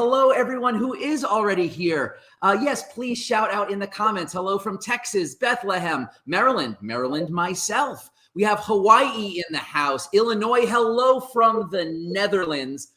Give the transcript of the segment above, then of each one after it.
Hello, everyone who is already here. Yes, please shout out in the comments. Hello from Texas, Bethlehem, Maryland, myself. We have Hawaii in the house, Illinois. Hello from the Netherlands.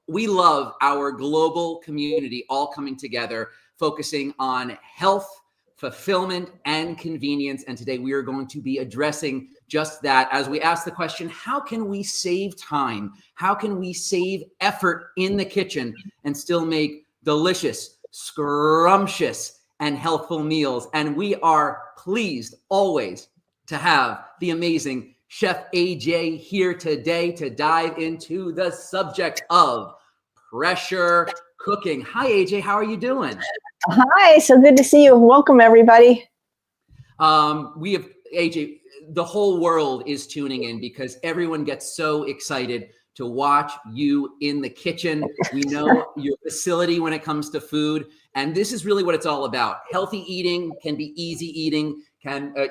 We love our global community all coming together, focusing on health, fulfillment, and convenience. And today we are going to be addressing just that as we ask the question, how can we save time? How can we save effort in the kitchen and still make delicious, scrumptious, and healthful meals? And we are pleased always to have the amazing Chef AJ here today to dive into the subject of pressure cooking. Hi, AJ. How are you doing? Hi. So good to see you. Welcome, everybody. We have, AJ, the whole world is tuning in because everyone gets so excited to watch you in the kitchen. We know your facility when it comes to food, and this is really what it's all about. Healthy eating can be easy eating,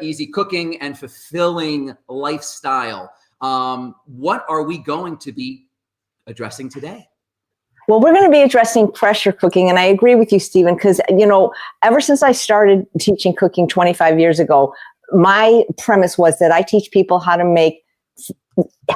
easy cooking, and fulfilling lifestyle. What are we going to be addressing today? Well, we're going to be addressing pressure cooking. And I agree with you, Stephen, because, ever since I started teaching cooking 25 years ago, my premise was that I teach people how to make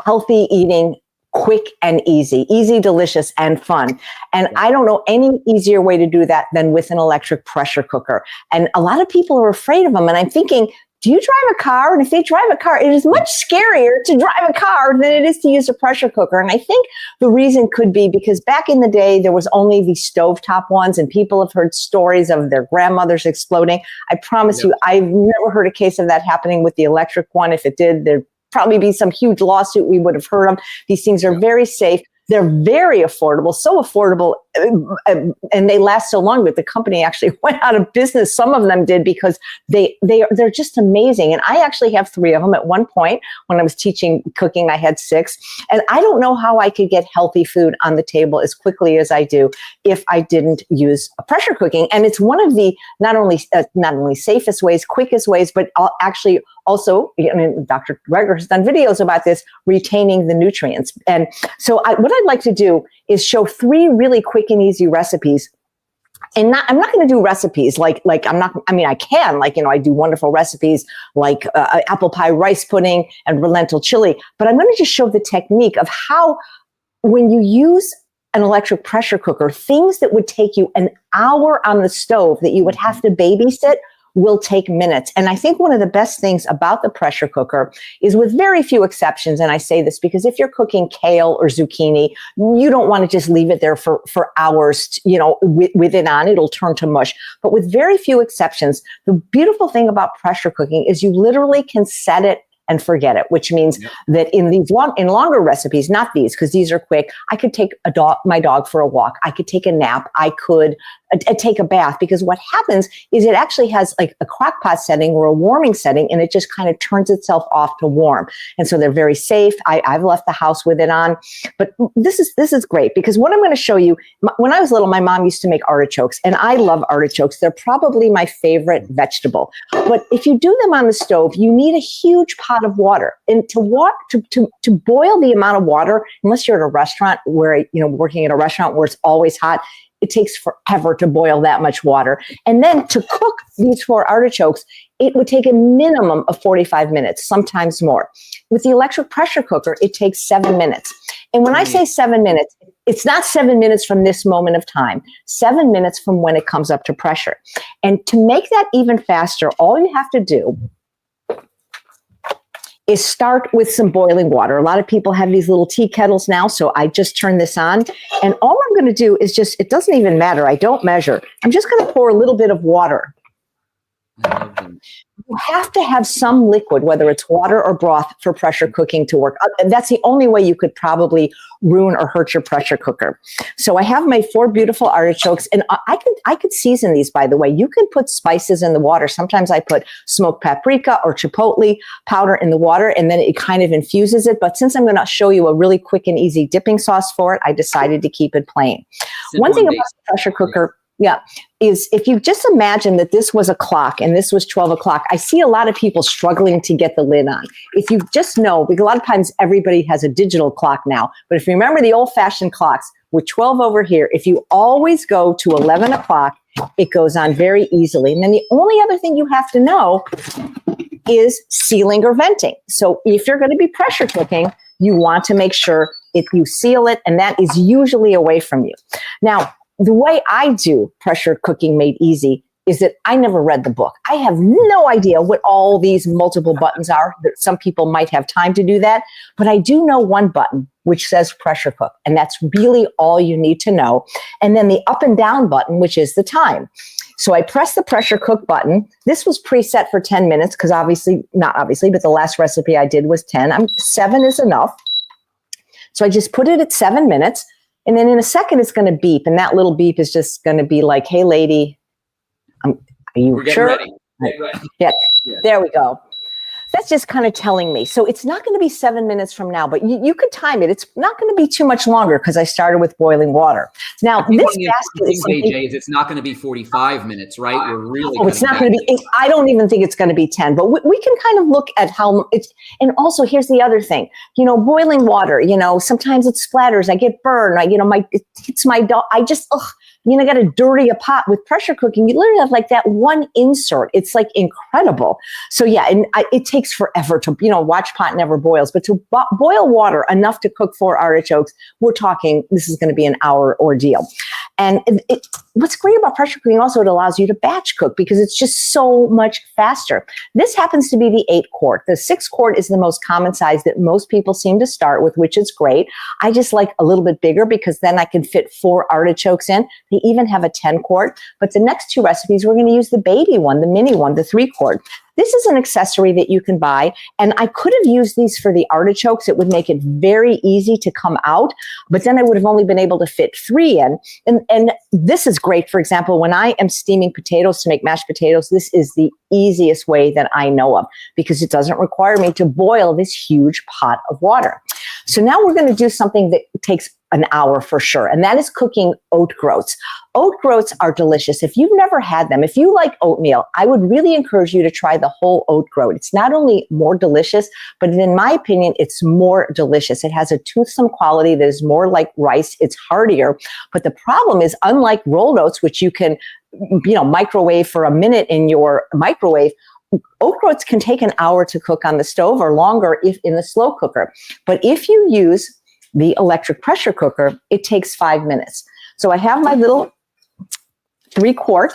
healthy eating quick and easy, delicious, and fun. And I don't know any easier way to do that than with an electric pressure cooker. And a lot of people are afraid of them. And I'm thinking, do you drive a car? And if they drive a car, it is much scarier to drive a car than it is to use a pressure cooker. And I think the reason could be because back in the day, there was only the stovetop ones, and people have heard stories of their grandmothers exploding. I promise you, I've never heard a case of that happening with the electric one. If it did, there'd probably be some huge lawsuit. We would have heard them. These things are very safe. They're very affordable, so affordable, and they last so long that the company actually went out of business. Some of them did because they're just amazing. And I actually have 3 of them. At one point, when I was teaching cooking, I had 6. And I don't know how I could get healthy food on the table as quickly as I do if I didn't use a pressure cooking. And it's one of the not only safest ways, quickest ways, but actually also, Dr. Greger has done videos about this, retaining the nutrients. And so what I'd like to do is show 3 really quick and easy recipes. And I'm not going to do recipes I can, I do wonderful recipes like apple pie rice pudding and lentil chili, but I'm going to just show the technique of how, when you use an electric pressure cooker, things that would take you an hour on the stove that you would have to babysit will take minutes. And I think one of the best things about the pressure cooker is, with very few exceptions, and I say this because if you're cooking kale or zucchini, you don't want to just leave it there for hours, with it on, it'll turn to mush. But with very few exceptions, the beautiful thing about pressure cooking is you literally can set it and forget it, which means that in longer recipes, not these, because these are quick, I could take my dog for a walk. I could take a nap. I could take a bath, because what happens is it actually has like a crock pot setting or a warming setting, and it just kind of turns itself off to warm. And so they're very safe. I've left the house with it on, but this is great because what I'm going to show you, when I was little, my mom used to make artichokes, and I love artichokes. They're probably my favorite vegetable. But if you do them on the stove, you need a huge pot of water, and to boil the amount of water, unless you're at a restaurant where, working at a restaurant where it's always hot, it takes forever to boil that much water. And then to cook these 4 artichokes, it would take a minimum of 45 minutes, sometimes more. With the electric pressure cooker, it takes 7 minutes. And when I say 7 minutes, it's not 7 minutes from this moment of time, 7 minutes from when it comes up to pressure. And to make that even faster, all you have to do is start with some boiling water. A lot of people have these little tea kettles now, so I just turn this on. And all I'm going to do is it doesn't even matter. I don't measure. I'm just going to pour a little bit of water. You have to have some liquid, whether it's water or broth, for pressure cooking to work. And that's the only way you could probably ruin or hurt your pressure cooker. So I have my 4 beautiful artichokes, and I could season these, by the way. You can put spices in the water. Sometimes I put smoked paprika or chipotle powder in the water, and then it kind of infuses it. But since I'm going to show you a really quick and easy dipping sauce for it, I decided to keep it plain. One thing about the pressure cooker, is if you just imagine that this was a clock and this was 12 o'clock, I see a lot of people struggling to get the lid on. If you just know, because a lot of times everybody has a digital clock now, but if you remember the old-fashioned clocks, with 12 over here, if you always go to 11 o'clock, it goes on very easily. And then the only other thing you have to know is sealing or venting. So if you're going to be pressure cooking, you want to make sure if you seal it, and that is usually away from you. Now, the way I do pressure cooking made easy is that I never read the book. I have no idea what all these multiple buttons are. Some people might have time to do that, but I do know one button which says pressure cook, and that's really all you need to know. And then the up and down button, which is the time. So I press the pressure cook button. This was preset for 10 minutes because not obviously, but the last recipe I did was 10. 7 is enough. So I just put it at 7 minutes, and then in a second it's going to beep, and that little beep is just going to be like, "Hey, lady, are you sure?" Ready. Yeah, there we go. That's just kind of telling me. So it's not going to be 7 minutes from now, but you could time it. It's not going to be too much longer because I started with boiling water. Now, this basket is AJ, it's not going to be 45 minutes, right? We're really. Oh, it's not going to be. I don't even think it's going to be 10. But we can kind of look at how it's. And also, here's the other thing. Boiling water. Sometimes it splatters. I get burned. It hits my dog. I just. Got to dirty a pot. With pressure cooking, you literally have like that one insert. It's like incredible. So yeah, and it takes forever to, watch pot never boils, but to boil water enough to cook 4 artichokes, we're talking, this is going to be an hour ordeal. And what's great about pressure cooking also, it allows you to batch cook because it's just so much faster. This happens to be the 8-quart. The 6-quart is the most common size that most people seem to start with, which is great. I just like a little bit bigger because then I can fit 4 artichokes in. They even have a 10-quart, but the next 2 recipes, we're going to use the baby one, the mini one, the 3-quart. This is an accessory that you can buy, and I could have used these for the artichokes. It would make it very easy to come out, but then I would have only been able to fit 3 in. And this is great. For example, when I am steaming potatoes to make mashed potatoes, this is the easiest way that I know of because it doesn't require me to boil this huge pot of water. So now we're going to do something that takes an hour for sure, and that is cooking oat groats. Oat groats are delicious. If you've never had them, if you like oatmeal, I would really encourage you to try the whole oat groat. It's not only more delicious, but in my opinion, it's more delicious. It has a toothsome quality that is more like rice. It's heartier, but the problem is, unlike rolled oats, which you can, microwave for a minute in your microwave, oat groats can take an hour to cook on the stove or longer if in the slow cooker. But if you use the electric pressure cooker, it takes 5 minutes. So I have my little 3-quart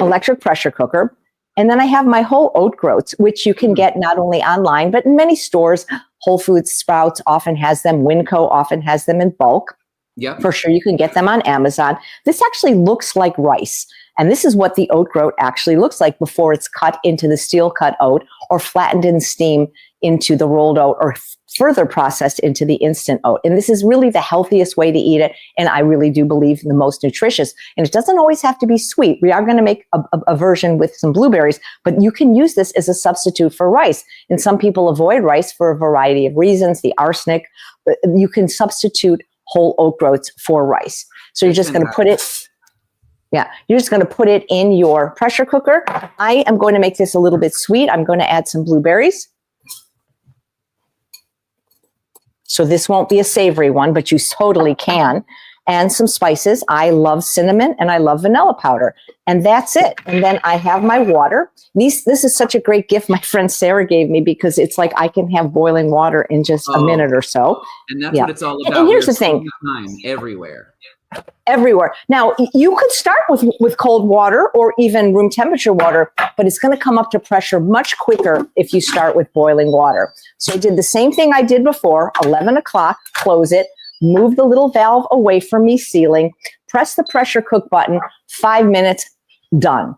electric pressure cooker, and then I have my whole oat groats, which you can get not only online, but in many stores. Whole Foods, Sprouts often has them. Winco often has them in bulk. Yep. For sure, you can get them on Amazon. This actually looks like rice. And this is what the oat groat actually looks like before it's cut into the steel cut oat or flattened in steam into the rolled oat or further processed into the instant oat. And this is really the healthiest way to eat it. And I really do believe the most nutritious. And it doesn't always have to be sweet. We are going to make a version with some blueberries, but you can use this as a substitute for rice. And some people avoid rice for a variety of reasons, the arsenic. But you can substitute whole oat groats for rice. So you're just going to put it. Yeah, you're just going to put it in your pressure cooker. I am going to make this a little bit sweet. I'm going to add some blueberries. So this won't be a savory one, but you totally can. And some spices. I love cinnamon and I love vanilla powder. And that's it. And then I have my water. This is such a great gift my friend Sarah gave me because it's like I can have boiling water in just a minute or so. And that's what it's all about. And here's the thing. Everywhere. Now, you could start with cold water or even room temperature water, but it's going to come up to pressure much quicker if you start with boiling water. So I did the same thing I did before, 11 o'clock, close it, move the little valve away from me sealing, press the pressure cook button, 5 minutes, done.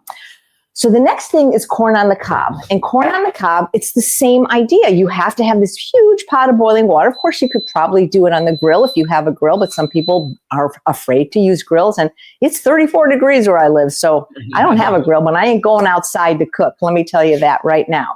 So the next thing is corn on the cob. And corn on the cob, it's the same idea. You have to have this huge pot of boiling water. Of course, you could probably do it on the grill if you have a grill, but some people are afraid to use grills. And it's 34 degrees where I live, so I don't have a grill, but I ain't going outside to cook. Let me tell you that right now.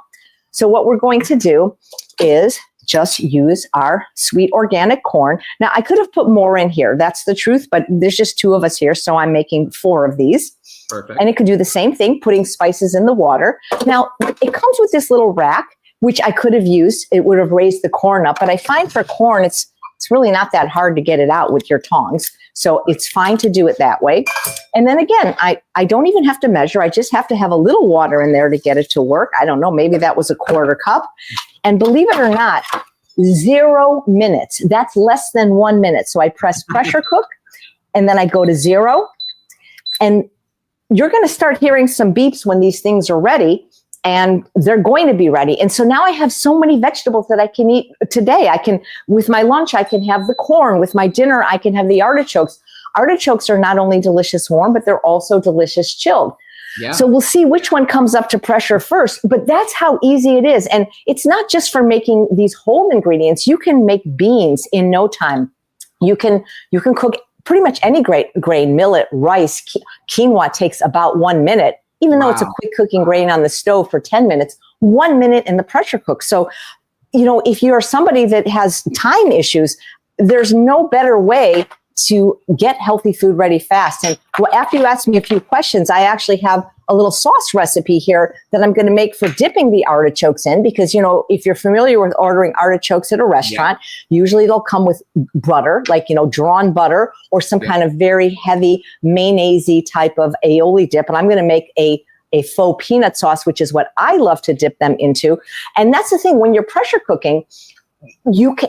So what we're going to do is just use our sweet organic corn. Now, I could have put more in here. That's the truth, but there's just 2 of us here, so I'm making 4 of these. Perfect. And it could do the same thing, putting spices in the water. Now, it comes with this little rack, which I could have used. It would have raised the corn up. But I find for corn, it's It's really not that hard to get it out with your tongs. So it's fine to do it that way. And then again, I don't even have to measure. I just have to have a little water in there to get it to work. I don't know, maybe that was a quarter cup. And believe it or not, 0 minutes. That's less than 1 minute. So I press pressure cook and then I go to 0. And you're going to start hearing some beeps when these things are ready, and they're going to be ready. And so now I have so many vegetables that I can eat today. With my lunch, I can have the corn. With my dinner, I can have the artichokes. Artichokes are not only delicious warm, but they're also delicious chilled. Yeah. So we'll see which one comes up to pressure first, but that's how easy it is. And it's not just for making these whole ingredients. You can make beans in no time. You can cook pretty much any grain, millet, rice, quinoa takes about 1 minute, even though it's a quick cooking grain on the stove for 10 minutes, 1 minute in the pressure cook. So, if you're somebody that has time issues, there's no better way to get healthy food ready fast. And after you ask me a few questions, I actually have a little sauce recipe here that I'm going to make for dipping the artichokes in, because, if you're familiar with ordering artichokes at a restaurant, usually they'll come with butter, like, drawn butter or some kind of very heavy mayonnaise-y type of aioli dip. And I'm going to make a faux peanut sauce, which is what I love to dip them into. And that's the thing, when you're pressure cooking,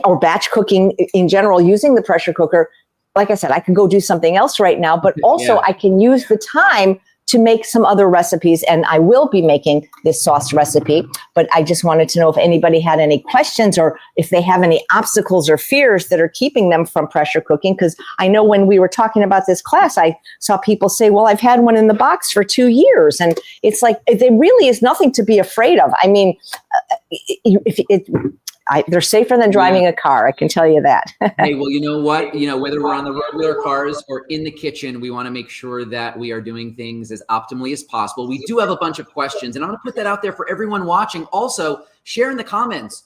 or batch cooking in general, using the pressure cooker, like I said, I can go do something else right now, but also I can use the time to make some other recipes, and I will be making this sauce recipe. But I just wanted to know if anybody had any questions, or if they have any obstacles or fears that are keeping them from pressure cooking. Because I know when we were talking about this class, I saw people say, well, I've had one in the box for 2 years. And it's like, there really is nothing to be afraid of. I mean, they're safer than driving a car. I can tell you that. Hey, well, you know what? Whether we're on the road with our cars or in the kitchen, we want to make sure that we are doing things as optimally as possible. We do have a bunch of questions, and I'm going to put that out there for everyone watching. Also, share in the comments.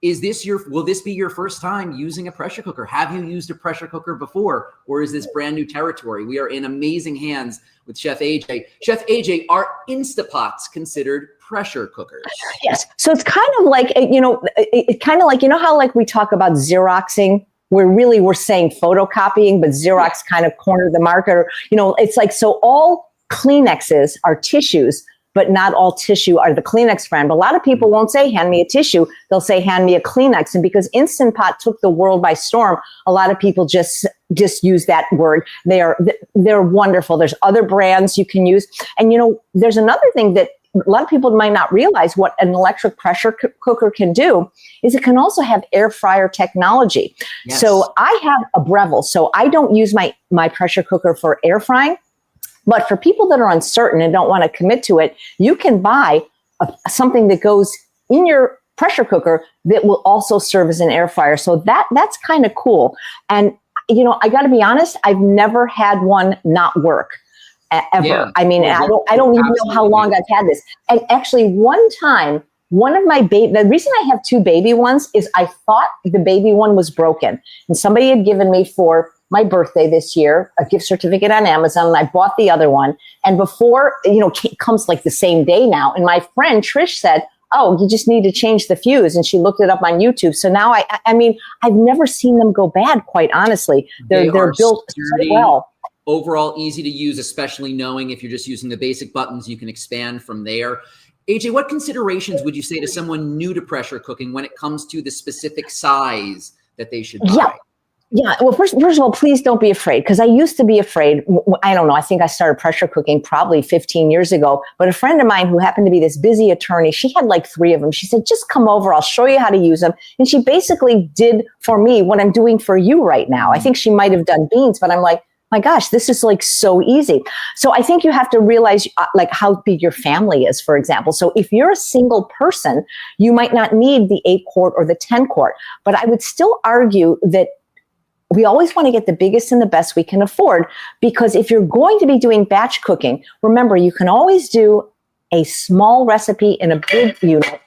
Will this be your first time using a pressure cooker? Have you used a pressure cooker before, or is this brand new territory? We are in amazing hands with Chef AJ. Chef AJ, are Instapots considered pressure cookers? Yes. So it's kind of like, how like we talk about Xeroxing, where really we're saying photocopying, but Xerox kind of cornered the market. Or, it's like, so all Kleenexes are tissues, but not all tissue are the Kleenex brand. But a lot of people won't say, hand me a tissue. They'll say, hand me a Kleenex. And because Instant Pot took the world by storm, a lot of people just use that word. They're wonderful. There's other brands you can use. And, there's another thing that a lot of people might not realize. What an electric pressure cooker can do is it can also have air fryer technology. Yes. So I have a Breville, so I don't use my pressure cooker for air frying. But for people that are uncertain and don't want to commit to it, you can buy something that goes in your pressure cooker that will also serve as an air fryer. So that's kind of cool. And, I got to be honest, I've never had one not work. Ever. Yeah. I mean, I don't even know how long I've had this. And actually, one time, the reason I have 2 baby ones is I thought the baby one was broken. And somebody had given me for my birthday this year a gift certificate on Amazon, and I bought the other one. And before, it comes like the same day now. And my friend Trish said, oh, you just need to change the fuse. And she looked it up on YouTube. So now I mean, I've never seen them go bad, quite honestly. They're built so well. Overall, easy to use, especially knowing if you're just using the basic buttons, you can expand from there. AJ, what considerations would you say to someone new to pressure cooking when it comes to the specific size that they should buy? Yeah. Well, first of all, please don't be afraid, because I used to be afraid. I don't know. I think I started pressure cooking probably 15 years ago. But a friend of mine who happened to be this busy attorney, she had like 3 of them. She said, just come over. I'll show you how to use them. And she basically did for me what I'm doing for you right now. I think she might have done beans, but I'm like, my gosh, this is like so easy. So I think you have to realize like how big your family is, for example. So if you're a single person, you might not need the 8-quart or the 10-quart. But I would still argue that we always want to get the biggest and the best we can afford, because if you're going to be doing batch cooking, remember, you can always do a small recipe in a big unit,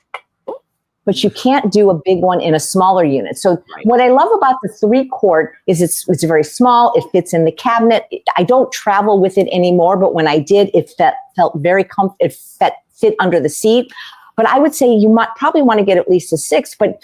but you can't do a big one in a smaller unit. So what I love about the 3-quart is it's very small. It fits in the cabinet. I don't travel with it anymore, but when I did, it felt very comfortable. It fit under the seat. But I would say you might probably want to get at least a 6. But,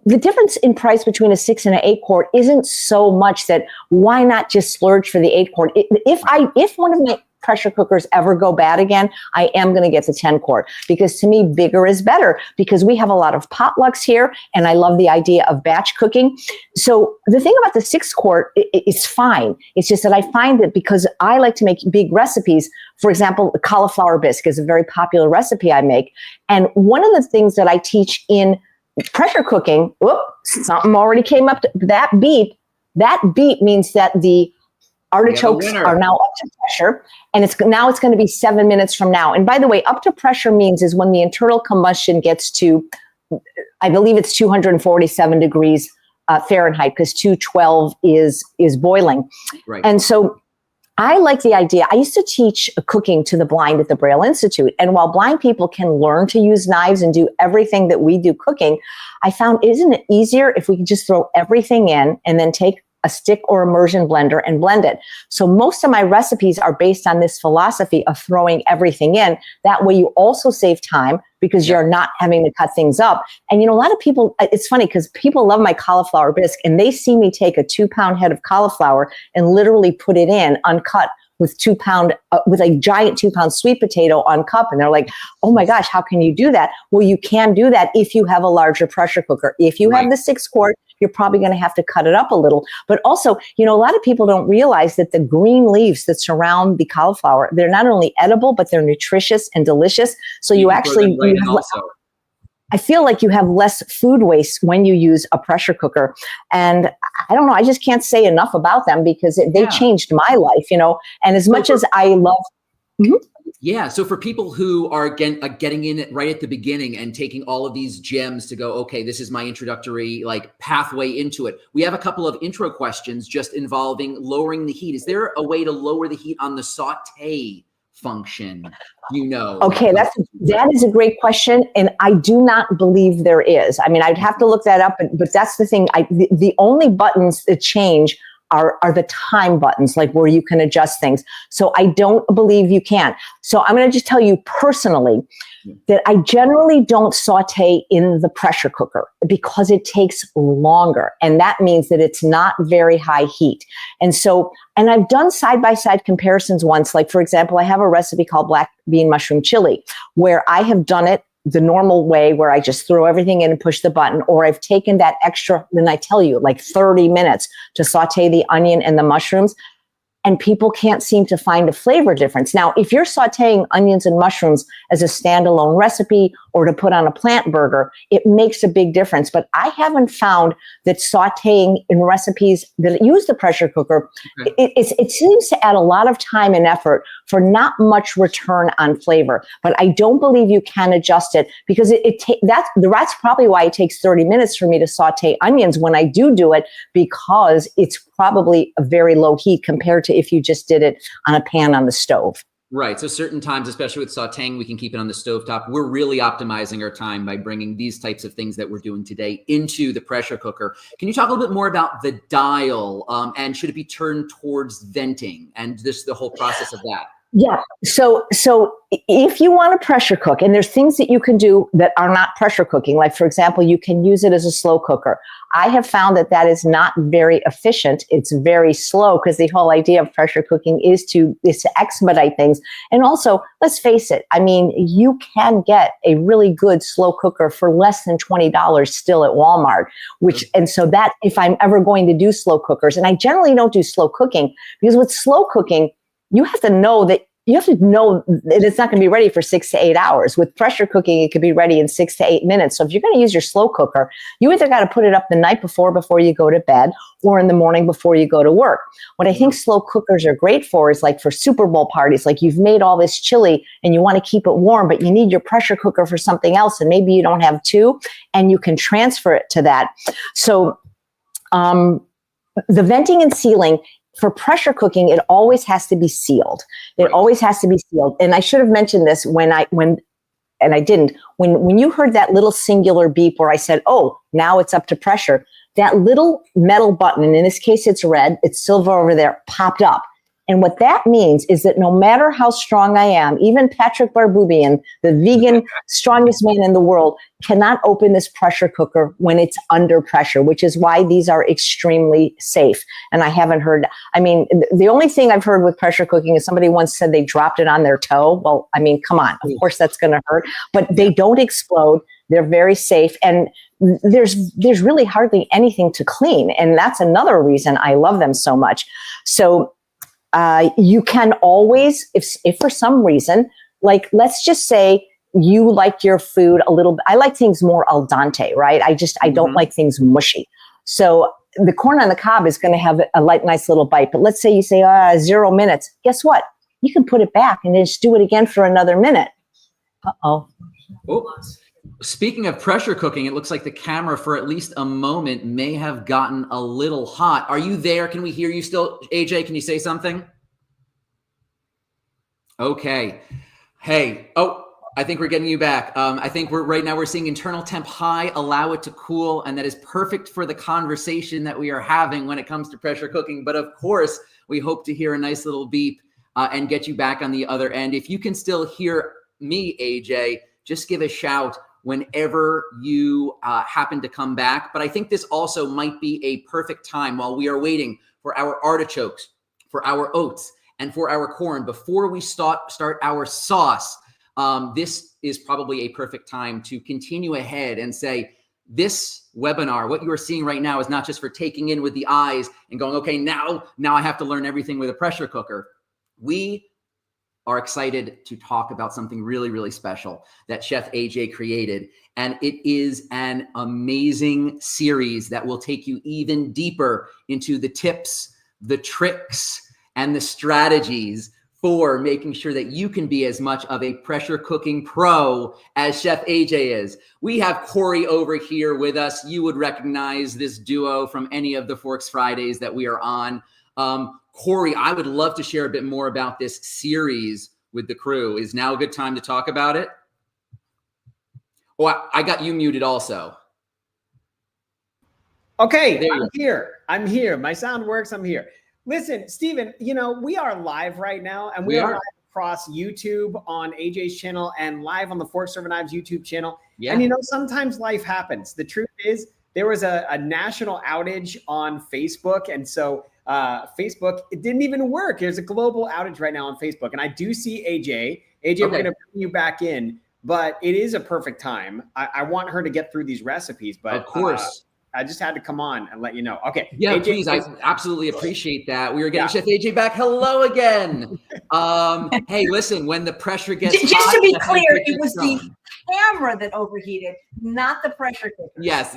the difference in price between a 6 and an 8 quart isn't so much that why not just splurge for the 8 quart? If one of my pressure cookers ever go bad again, I am going to get the 10 quart, because to me, bigger is better, because we have a lot of potlucks here and I love the idea of batch cooking. So the thing about the 6 quart, it's fine. It's just that I find that because I like to make big recipes, for example, the cauliflower bisque is a very popular recipe I make. And one of the things that I teach in pressure cooking, something already came up, that beep means that the artichokes are now up to pressure, and it's going to be 7 minutes from now. And by the way, up to pressure means is when the internal combustion gets to, I believe it's 247 degrees Fahrenheit, because 212 is boiling. Right. And so I like the idea. I used to teach cooking to the blind at the Braille Institute. And while blind people can learn to use knives and do everything that we do cooking, I found, isn't it easier if we could just throw everything in and then take a stick or immersion blender and blend it? So most of my recipes are based on this philosophy of throwing everything in. That way you also save time, because you're not having to cut things up. And, a lot of people, it's funny because people love my cauliflower bisque, and they see me take a 2-pound head of cauliflower and literally put it in uncut with with a giant 2-pound sweet potato on cup. And they're like, oh my gosh, how can you do that? Well, you can do that if you have a larger pressure cooker. If you have the 6 quart, you're probably going to have to cut it up a little. But also, a lot of people don't realize that the green leaves that surround the cauliflower, they're not only edible, but they're nutritious and delicious. So you actually, I feel like you have less food waste when you use a pressure cooker. And I don't know, I just can't say enough about them, because they changed my life, and as much as I love. Yeah. So for people who are getting in it right at the beginning and taking all of these gems to go, okay, this is my introductory pathway into it. We have a couple of intro questions just involving lowering the heat. Is there a way to lower the heat on the saute function? Okay, that is a great question, and I do not believe there is. I mean, I'd have to look that up, but that's the thing. The only buttons that change are the time buttons, where you can adjust things. So I don't believe you can. So I'm going to just tell you personally that I generally don't saute in the pressure cooker, because it takes longer. And that means that it's not very high heat. And I've done side-by-side comparisons once. For example, I have a recipe called black bean mushroom chili, where I have done it the normal way, where I just throw everything in and push the button, or I've taken that extra, then I tell you, 30 minutes to saute the onion and the mushrooms, and people can't seem to find a flavor difference. Now, if you're sauteing onions and mushrooms as a standalone recipe or to put on a plant burger, it makes a big difference. But I haven't found that sauteing in recipes that use the pressure cooker, it seems to add a lot of time and effort for not much return on flavor. But I don't believe you can adjust it, because that's probably why it takes 30 minutes for me to saute onions when I do it, because it's probably a very low heat compared to if you just did it on a pan on the stove. Right. So certain times, especially with sauteing, we can keep it on the stovetop. We're really optimizing our time by bringing these types of things that we're doing today into the pressure cooker. Can you talk a little bit more about the dial, and should it be turned towards venting, and the whole process of that? Yeah. So if you want to pressure cook, and there's things that you can do that are not pressure cooking, for example, you can use it as a slow cooker. I have found that is not very efficient. It's very slow, because the whole idea of pressure cooking is to expedite things. And also, let's face it, I mean, you can get a really good slow cooker for less than $20 still at Walmart, and so that if I'm ever going to do slow cookers, and I generally don't do slow cooking, because with slow cooking, you have to know that it's not going to be ready for 6 to 8 hours. With pressure cooking, it could be ready in 6 to 8 minutes. So if you're going to use your slow cooker, you either got to put it up the night before you go to bed, or in the morning before you go to work. What I think slow cookers are great for is for Super Bowl parties. You've made all this chili and you want to keep it warm, but you need your pressure cooker for something else, and maybe you don't have two, and you can transfer it to that. So the venting and sealing, for pressure cooking, it always has to be sealed. It always has to be sealed. And I should have mentioned this when I didn't. When you heard that little singular beep where I said, oh, now it's up to pressure, that little metal button, and in this case it's red, it's silver over there, popped up. And what that means is that no matter how strong I am, even Patrick Barboubian, the vegan strongest man in the world, cannot open this pressure cooker when it's under pressure, which is why these are extremely safe. And I haven't heard, I mean, the only thing I've heard with pressure cooking is somebody once said they dropped it on their toe. Well, I mean, come on, of course that's going to hurt, but they don't explode. They're very safe. And there's really hardly anything to clean. And that's another reason I love them so much. So you can always, if for some reason, like, let's just say you like your food a little, I like things more al dente, right? I don't like things mushy. So the corn on the cob is going to have a nice little bite. But let's say you say 0 minutes. Guess what? You can put it back and then just do it again for another minute. Uh-oh. Oh. Speaking of pressure cooking, it looks like the camera for at least a moment may have gotten a little hot. Are you there? Can we hear you still? AJ, can you say something? Okay. Hey, I think we're getting you back. I think right now we're seeing internal temp high, allow it to cool, and that is perfect for the conversation that we are having when it comes to pressure cooking. But of course, we hope to hear a nice little beep and get you back on the other end. If you can still hear me, AJ, just give a shout whenever you happen to come back. But I think this also might be a perfect time while we are waiting for our artichokes, for our oats, and for our corn before we start our sauce. This is probably a perfect time to continue ahead and say, this webinar, what you are seeing right now, is not just for taking in with the eyes and going, okay, now I have to learn everything with a pressure cooker. We are excited to talk about something really, really special that Chef AJ created. And it is an amazing series that will take you even deeper into the tips, the tricks, and the strategies for making sure that you can be as much of a pressure cooking pro as Chef AJ is. We have Corey over here with us. You would recognize this duo from any of the Forks Fridays that we are on. Corey, I would love to share a bit more about this series with the crew. Is now a good time to talk about it? Oh, I got you muted also. Okay, I'm here. My sound works. I'm here. Listen, Stephen, we are live right now, and we are live across YouTube on AJ's channel and live on the Forks Over Knives YouTube channel. Yeah. And sometimes life happens. The truth is, there was a national outage on Facebook, and so Facebook, it didn't even work. There's a global outage right now on Facebook, and I do see AJ. AJ, we're going to bring you back in, but it is a perfect time. I want her to get through these recipes, but of course. I just had to come on and let you know. Okay. Yeah, AJ, please. I absolutely appreciate that. We are getting Chef AJ back. Hello again. Hey, listen, when the pressure gets just hot, to be clear, it was the camera that overheated, not the pressure cooker. Yes.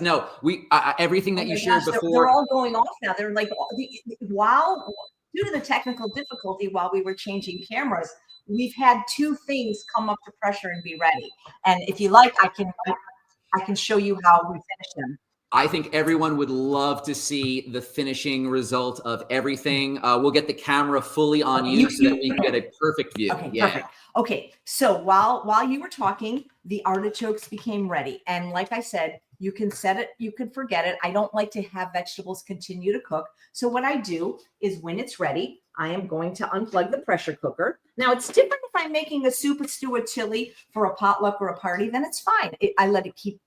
No, we everything that you shared before. They're all going off now. They're like, due to the technical difficulty while we were changing cameras, we've had two things come up to pressure and be ready. And if you like, I can show you how we finish them. I think everyone would love to see the finishing result of everything. We'll get the camera fully on you so that we can get a perfect view. Okay, perfect. Okay, so while you were talking, the artichokes became ready. And like I said, you can set it, you can forget it. I don't like to have vegetables continue to cook. So what I do is when it's ready, I am going to unplug the pressure cooker. Now it's different if I'm making a soup, a stew, a chili for a potluck or a party, then it's fine. I let it keep,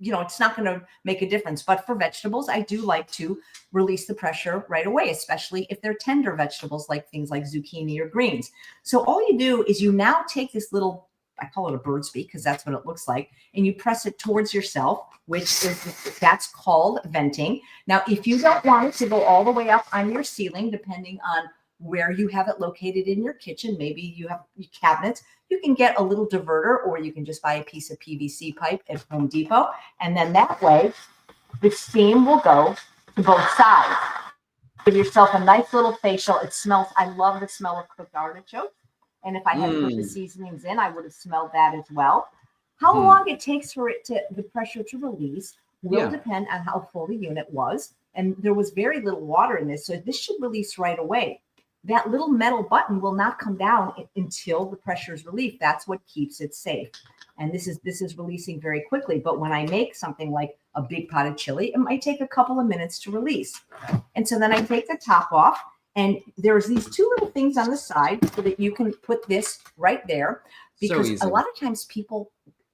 it's not going to make a difference. But for vegetables, I do like to release the pressure right away, especially if they're tender vegetables like things like zucchini or greens. So all you do is you now take this little, I call it a bird's beak because that's what it looks like, and you press it towards yourself, that's called venting. Now, if you don't want it to go all the way up on your ceiling, depending on where you have it located in your kitchen, maybe you have cabinets, you can get a little diverter, or you can just buy a piece of PVC pipe at Home Depot. And then that way, the steam will go to both sides. Give yourself a nice little facial. It smells, I love the smell of cooked artichoke. And if I hadn't put the seasonings in, I would have smelled that as well. How long it takes for the pressure to release will depend on how full the unit was. And there was very little water in this, so this should release right away. That little metal button will not come down until the pressure is relieved. That's what keeps it safe. And this is releasing very quickly. But when I make something like a big pot of chili, it might take a couple of minutes to release. And so then I take the top off And there's these two little things on the side so that you can put this right there, because a lot of times people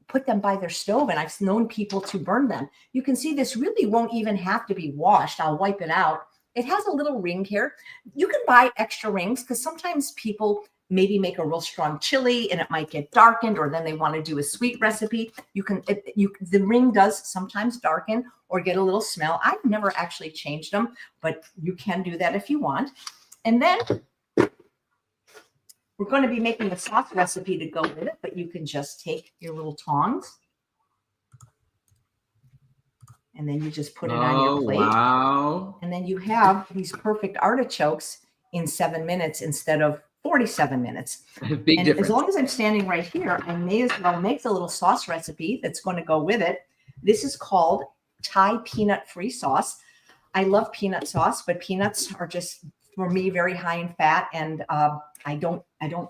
put them by their stove, and I've known people to burn them. You can see this really won't even have to be washed. I'll wipe it out. It has a little ring here. You can buy extra rings because sometimes people maybe make a real strong chili and it might get darkened, or then they want to do a sweet recipe. The ring does sometimes darken or get a little smell. I've never actually changed them, but you can do that if you want. And then we're going to be making a sauce recipe to go with it, but you can just take your little tongs and then you just put it on your plate. Wow. And then you have these perfect artichokes in 7 minutes instead of 47 minutes. Big difference. As long as I'm standing right here, I may as well make the little sauce recipe that's going to go with it. This is called Thai peanut-free sauce. I love peanut sauce, but peanuts are just, for me, very high in fat, and I don't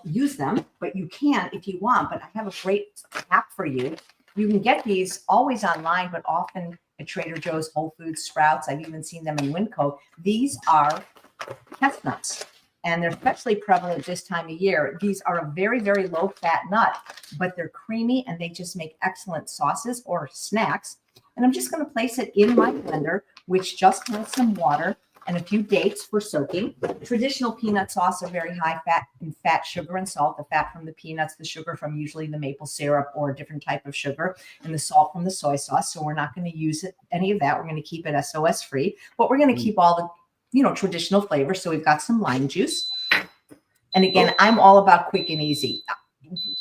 use them, but you can if you want. But I have a great app for you. You can get these always online, but often at Trader Joe's, Whole Foods, Sprouts. I've even seen them in Winco. These are chestnuts, and they're especially prevalent this time of year. These are a very, very low fat nut, but they're creamy and they just make excellent sauces or snacks. And I'm just going to place it in my blender, which just has some water and a few dates for soaking. Traditional peanut sauce are very high fat sugar and salt. The fat from the peanuts, the sugar from usually the maple syrup or a different type of sugar, and the salt from the soy sauce. So we're not going to use any of that. We're going to keep it SOS free, but we're going to keep all the traditional flavors. So we've got some lime juice. And again, I'm all about quick and easy.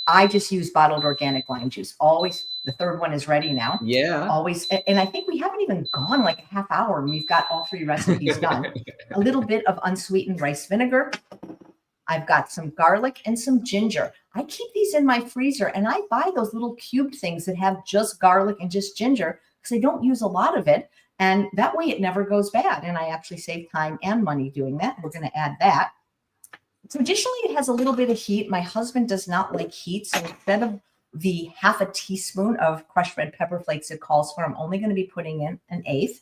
I just use bottled organic lime juice. Always. The third one is ready now. Yeah. Always. And I think we haven't even gone like a half hour and we've got all 3 recipes done. A little bit of unsweetened rice vinegar. I've got some garlic and some ginger. I keep these in my freezer, and I buy those little cubed things that have just garlic and just ginger because I don't use a lot of it. And that way it never goes bad. And I actually save time and money doing that. We're going to add that. Traditionally, it has a little bit of heat. My husband does not like heat. So instead of the half a teaspoon of crushed red pepper flakes it calls for, I'm only going to be putting in 1/8.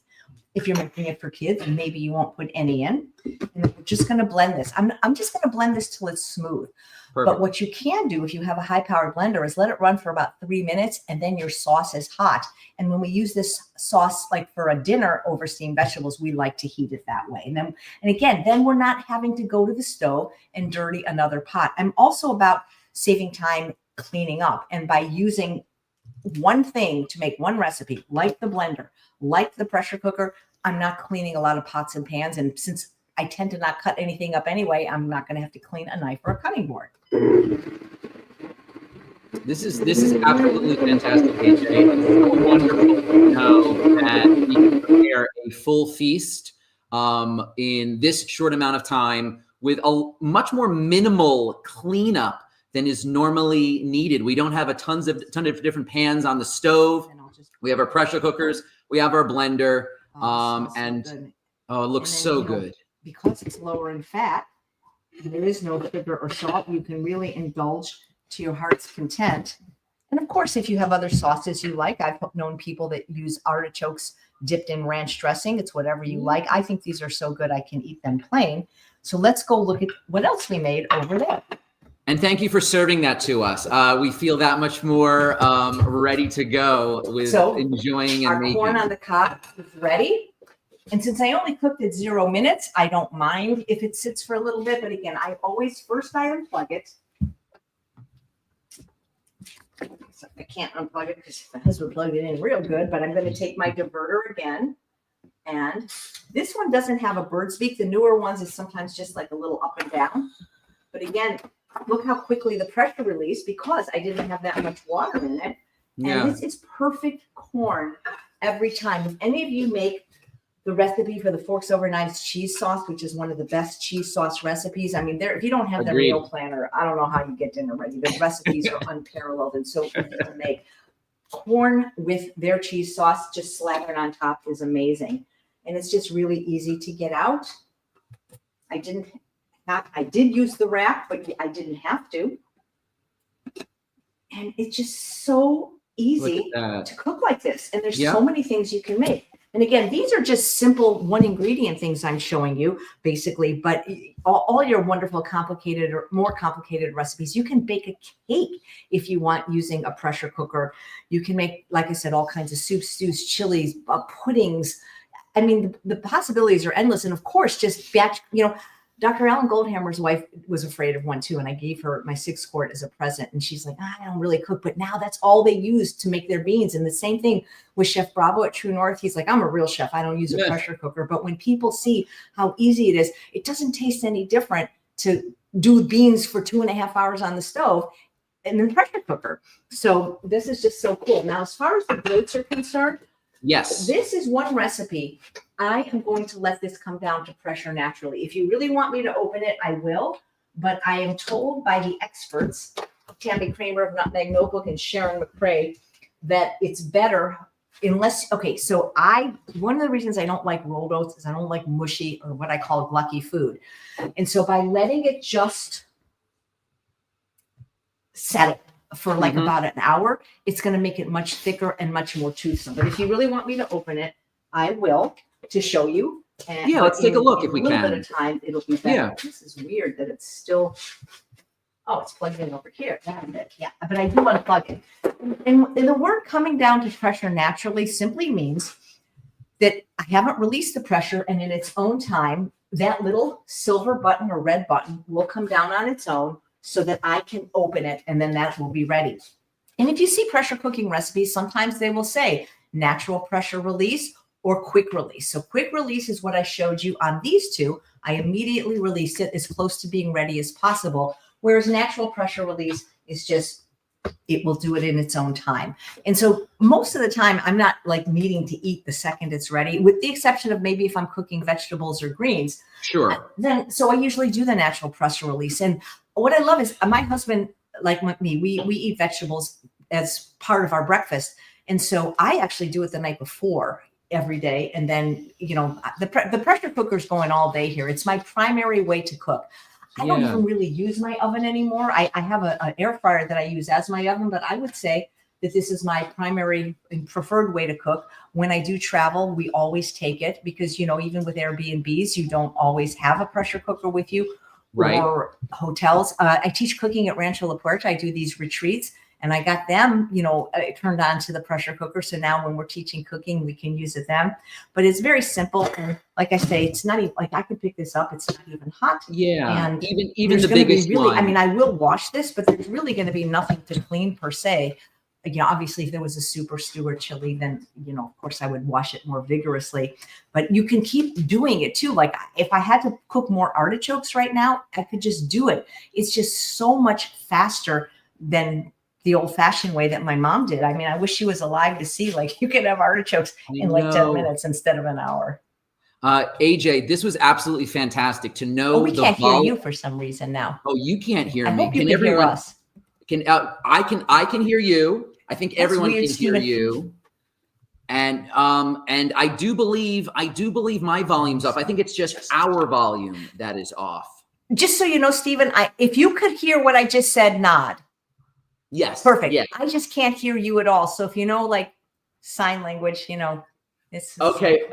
If you're making it for kids, maybe you won't put any in. And we're just going to blend this. I'm just going to blend this till it's smooth. Perfect. But what you can do if you have a high-powered blender is let it run for about 3 minutes, and then your sauce is hot. And when we use this sauce like for a dinner over steamed vegetables, we like to heat it that way. And again, then we're not having to go to the stove and dirty another pot. I'm also about saving time cleaning up. And by using one thing to make one recipe, like the blender, like the pressure cooker, I'm not cleaning a lot of pots and pans. And since I tend to not cut anything up anyway, I'm not going to have to clean a knife or a cutting board. This is absolutely fantastic, AJ. It's so wonderful to know that we can prepare a full feast in this short amount of time with a much more minimal cleanup than is normally needed. We don't have a ton of different pans on the stove. We have our pressure cookers. We have our blender. It looks so good. Because it's lower in fat, there is no sugar or salt. You can really indulge to your heart's content. And of course, if you have other sauces you like, I've known people that use artichokes dipped in ranch dressing. It's whatever you like. I think these are so good I can eat them plain. So let's go look at what else we made over there. And thank you for serving that to us. We feel that much more ready to go with enjoying and making. Our corn on the cob is ready. And since I only cooked it 0 minutes, I don't mind if it sits for a little bit. But again, I unplug it. So I can't unplug it because my husband plugged it in real good. But I'm going to take my diverter again. And this one doesn't have a bird's beak. The newer ones is sometimes just like a little up and down. But again, look how quickly the pressure released because I didn't have that much water in it. And this is perfect corn every time. If any of you make the recipe for the Forks Over Knives cheese sauce, which is one of the best cheese sauce recipes. I mean, if you don't have the meal planner, I don't know how you get dinner ready. The recipes are unparalleled and so easy to make. Corn with their cheese sauce just slathered on top is amazing. And it's just really easy to get out. I did use the rack, but I didn't have to. And it's just so easy to cook like this. And there's so many things you can make. And again, these are just simple one ingredient things I'm showing you basically, but all your wonderful complicated or more complicated recipes, you can bake a cake if you want using a pressure cooker. You can make, like I said, all kinds of soups, stews, chilies, puddings. I mean, the possibilities are endless. And of course, just batch, Dr. Alan Goldhammer's wife was afraid of one too. And I gave her my 6 quart as a present. And she's like, I don't really cook, but now that's all they use to make their beans. And the same thing with Chef Bravo at True North. He's like, I'm a real chef. I don't use a pressure cooker. But when people see how easy it is, it doesn't taste any different to do beans for 2.5 hours on the stove and then pressure cooker. So this is just so cool. Now, as far as the groats are concerned, yes, this is one recipe. I am going to let this come down to pressure naturally. If you really want me to open it, I will. But I am told by the experts, Tammy Kramer of Nutmeg Notebook and Sharon McCrae, that it's better unless, okay, so one of the reasons I don't like rolled oats is I don't like mushy or what I call glucky food. And so by letting it just settle for like about an hour, it's going to make it much thicker and much more toothsome. But if you really want me to open it, I will, to show you. And let's take a look if we can. In a little bit of time, it'll be better. Yeah. This is weird that it's still, it's plugged in over here. Yeah, but I do unplug it. And the word coming down to pressure naturally simply means that I haven't released the pressure, and in its own time, that little silver button or red button will come down on its own so that I can open it, and then that will be ready. And if you see pressure cooking recipes, sometimes they will say natural pressure release or quick release. So quick release is what I showed you on these two. I immediately released it as close to being ready as possible, whereas natural pressure release is just, it will do it in its own time. And so most of the time, I'm not like needing to eat the second it's ready, with the exception of maybe if I'm cooking vegetables or greens. Sure. So I usually do the natural pressure release. And what I love is my husband, like me, we eat vegetables as part of our breakfast. And so I actually do it the night before every day. And then, the pressure cooker's going all day here. It's my primary way to cook. I don't even really use my oven anymore. I have an air fryer that I use as my oven, but I would say that this is my primary and preferred way to cook. When I do travel, we always take it because, even with Airbnbs, you don't always have a pressure cooker with you. Right. Or hotels. I teach cooking at Rancho La Puerta. I do these retreats, and I got them, turned on to the pressure cooker. So now when we're teaching cooking, we can use it then. But it's very simple. And like I say, it's not even like I could pick this up. It's not even hot. Yeah. And even the biggest one. I mean, I will wash this, but there's really going to be nothing to clean per se. Obviously, if there was a soup or stew or chili, then, of course, I would wash it more vigorously. But you can keep doing it, too. Like, if I had to cook more artichokes right now, I could just do it. It's just so much faster than the old-fashioned way that my mom did. I mean, I wish she was alive to see, like, you can have artichokes in, like, 10 minutes instead of an hour. AJ, this was absolutely fantastic to know. We can't hear you for some reason now. Oh, you can't hear me. I hope you can hear us. I can hear you. I think everyone can hear you. And I do believe my volume's off. I think it's just our volume that is off. Just so you know, Stephen, if you could hear what I just said, nod. Yes. Perfect. Yes. I just can't hear you at all. So if you know, like, sign language, it's okay.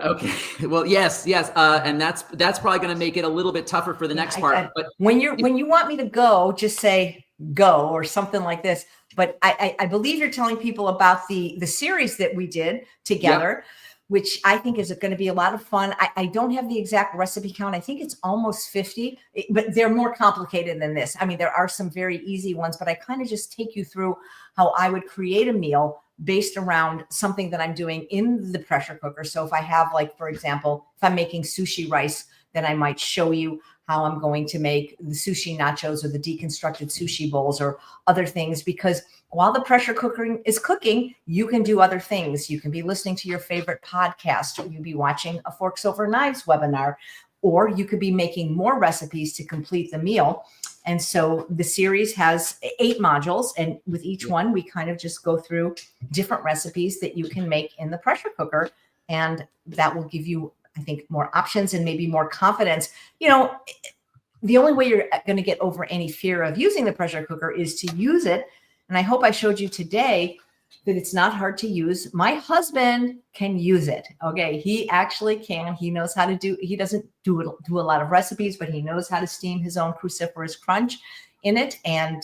Well, yes. And that's probably going to make it a little bit tougher for the next part. But when you want me to go, just say go or something like this. But I believe you're telling people about the series that we did together, which I think is going to be a lot of fun. I don't have the exact recipe count. I think it's almost 50, but they're more complicated than this. I mean, there are some very easy ones, but I kind of just take you through how I would create a meal based around something that I'm doing in the pressure cooker. So if I have, like, for example, if I'm making sushi rice, then I might show you how I'm going to make the sushi nachos or the deconstructed sushi bowls or other things, because while the pressure cooker is cooking, you can do other things. You can be listening to your favorite podcast, or you'll be watching a Forks Over Knives webinar, or you could be making more recipes to complete the meal. And so the series has 8 modules, and with each one, we kind of just go through different recipes that you can make in the pressure cooker, and that will give you, I think, more options and maybe more confidence. The only way you're going to get over any fear of using the pressure cooker is to use it. And I hope I showed you today that it's not hard to use. My husband can use it. Okay. He actually can. He knows how to do, he doesn't do a lot of recipes, but he knows how to steam his own cruciferous crunch in it. And,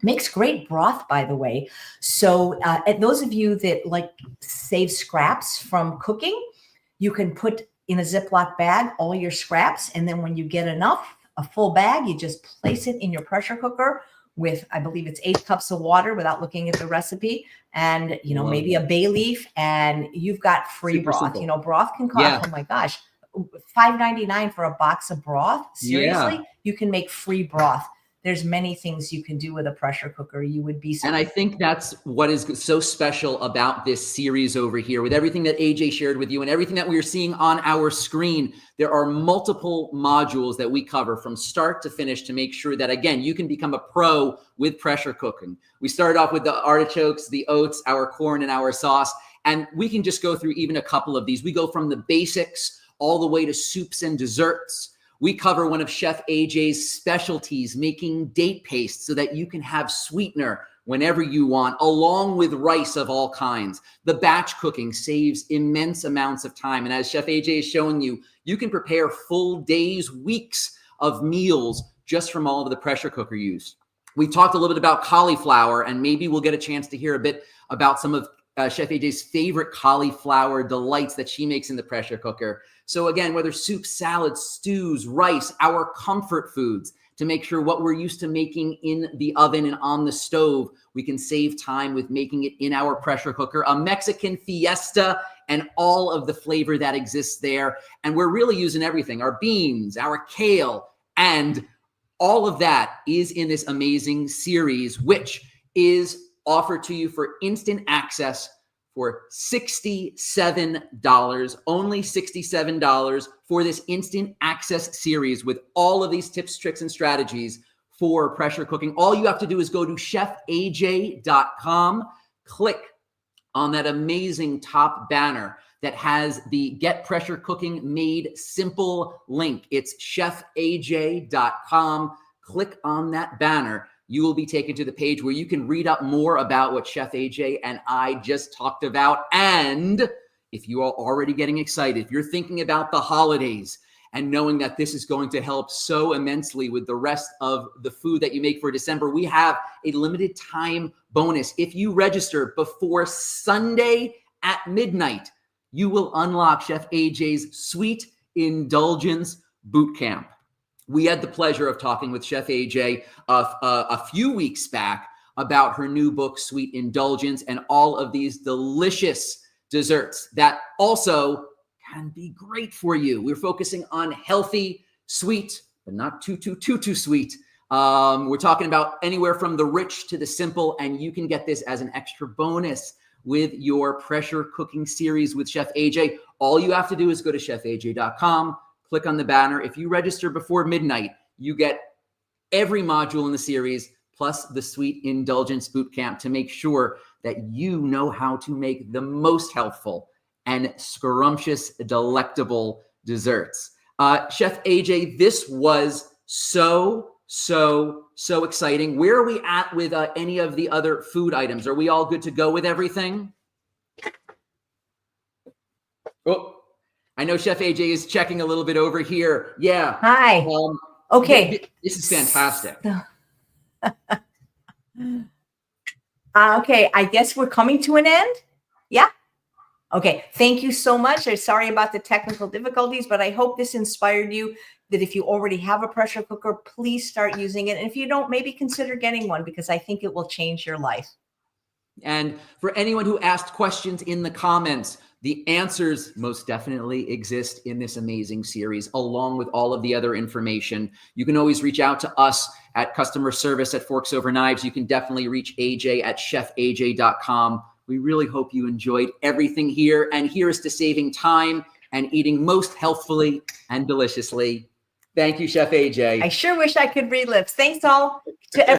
makes great broth, by the way. So at those of you that like save scraps from cooking, you can put in a Ziploc bag all your scraps. And then when you get enough, a full bag, you just place it in your pressure cooker with, I believe it's 8 cups of water without looking at the recipe, and, you know, maybe a bay leaf, and you've got free Super broth. simple. You know, broth can cost, oh my gosh, $5.99 for a box of broth. Seriously, you can make free broth. There's many things you can do with a pressure cooker. You would be. And I think that's what is so special about this series over here, with everything that AJ shared with you and everything that we are seeing on our screen. There are multiple modules that we cover from start to finish to make sure that, again, you can become a pro with pressure cooking. We started off with the artichokes, the oats, our corn, and our sauce. And we can just go through even a couple of these. We go from the basics all the way to soups and desserts. We cover one of Chef AJ's specialties, making date paste so that you can have sweetener whenever you want, along with rice of all kinds. The batch cooking saves immense amounts of time. And as Chef AJ is showing you, you can prepare full days, weeks of meals just from all of the pressure cooker use. We talked a little bit about cauliflower, and maybe we'll get a chance to hear a bit about some of Chef AJ's favorite cauliflower delights that she makes in the pressure cooker. So again, whether soups, salads, stews, rice, our comfort foods, to make sure what we're used to making in the oven and on the stove, we can save time with making it in our pressure cooker, a Mexican fiesta, and all of the flavor that exists there. And we're really using everything, our beans, our kale, and all of that is in this amazing series, which is offered to you for instant access for $67, only $67 for this instant access series with all of these tips, tricks, and strategies for pressure cooking. All you have to do is go to chefaj.com, click on that amazing top banner that has the Get Pressure Cooking Made Simple link. It's chefaj.com. Click on that banner. You will be taken to the page where you can read up more about what Chef AJ and I just talked about. And if you are already getting excited, if you're thinking about the holidays and knowing that this is going to help so immensely with the rest of the food that you make for December, we have a limited time bonus. If you register before Sunday at midnight, you will unlock Chef AJ's Sweet Indulgence Bootcamp. We had the pleasure of talking with Chef AJ a few weeks back about her new book, Sweet Indulgence, and all of these delicious desserts that also can be great for you. We're focusing on healthy, sweet, but not too sweet. We're talking about anywhere from the rich to the simple, and you can get this as an extra bonus with your pressure cooking series with Chef AJ. All you have to do is go to chefaj.com. Click on the banner. If you register before midnight, you get every module in the series, plus the Sweet Indulgence Bootcamp, to make sure that you know how to make the most healthful and scrumptious, delectable desserts. Chef AJ, this was so exciting. Where are we at with any of the other food items? Are we all good to go with everything? Oh. I know Chef AJ is checking a little bit over here. Yeah. Hi. Okay. This is fantastic. Okay. I guess we're coming to an end. Yeah. Okay. Thank you so much. I'm sorry about the technical difficulties, but I hope this inspired you that if you already have a pressure cooker, please start using it. And if you don't, maybe consider getting one, because I think it will change your life. And for anyone who asked questions in the comments, the answers most definitely exist in this amazing series, along with all of the other information. You can always reach out to us at customer service at Forks Over Knives. You can definitely reach AJ at chefaj.com. We really hope you enjoyed everything here. And here's to saving time and eating most healthfully and deliciously. Thank you, Chef AJ. I sure wish I could relive. Thanks all to